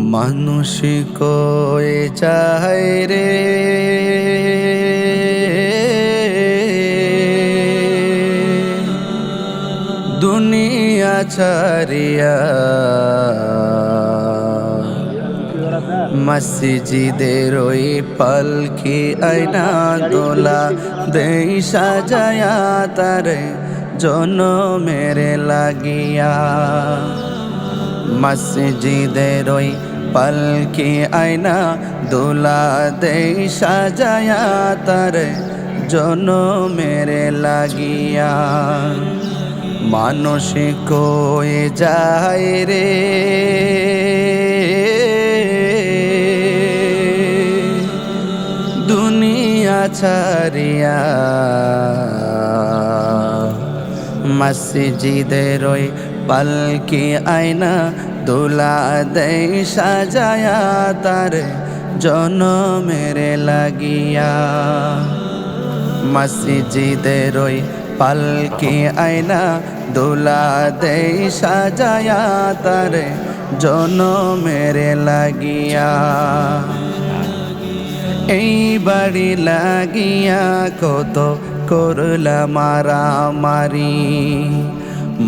মানুষ কয়ে যায় রে দুনিয়া ছাড়িয়া, মসজিদের ওই পালকি আয়না দোলা দেই সাজায়া তারে জনমের লাগিয়া। মসজিদের ওই পালকি আয়না দোলা দেই সাজায়া তারে জনমের লাগিয়া। মানুষ কয়ে যায় রে দুনিয়া ছাড়িয়া, মসজিদের ওই পালকি আয়না দোলা দেই সাজায়া তারে জনমের লাগিয়া। মসজিদের ওই পালকি আয়না দোলা দেই সাজায়া তারে জনমের লাগিয়া। এই বাড়ি লাগিয়া কত করলা মারামারি,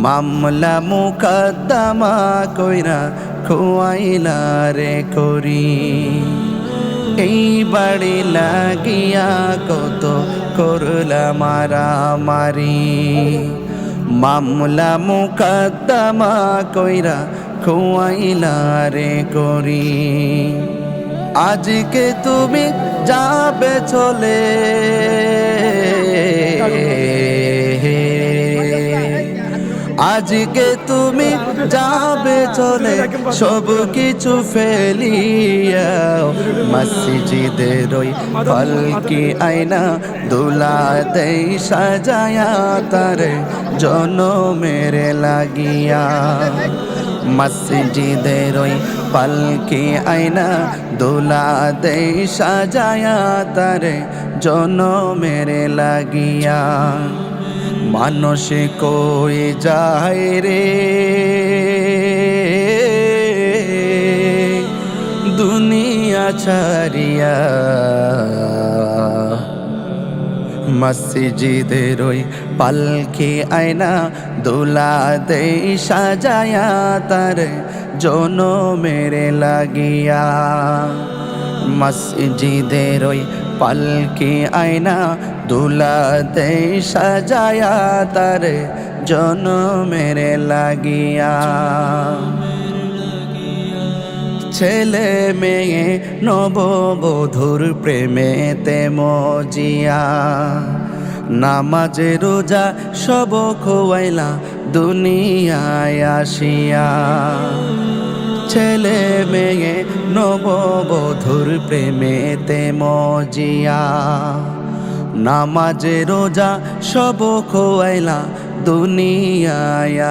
মামলা মুকদ্দমা কইরা খুয়াইলা রে করি। এই বাড়ি লাগিয়া কত করলা মারামারি, মামলা মুকদ্দমা কইরা খুয়াইলা রে করি। আজকে তুমি যাবে চলে, আজকে তুমি যাবে চলে সব কিছু ফেলিয়া। মসজিদের ওই পালকি আয়না দোলা দেই সাজায়া তারে জনমের লাগিয়া। মসজিদের ওই পালকি আয়না দোলা দেই সাজায়া তারে জনমের লাগিয়া। মানুষ কয়ে যায় রে দুনিয়া ছাড়িয়া, মসজিদের ওই পালকি আয়না দোলা দেই সাজায়া তারে জনমের লাগিয়া। মসজিদের ওই পালকি আয়না দোলা দেই সাজায়া তারে জনমের লাগিয়া। ছেলে মেয়ে নববধূর প্রেমেতে মজিয়া, নামাজ রোজা সব খোয়াইলা দুনিয়ায় আসিয়া। ছেলে মেয়ে নববধূর প্রেমেতে মজিয়া, নামাজ রোজা সব খোয়াইলা দুনিয়ায়।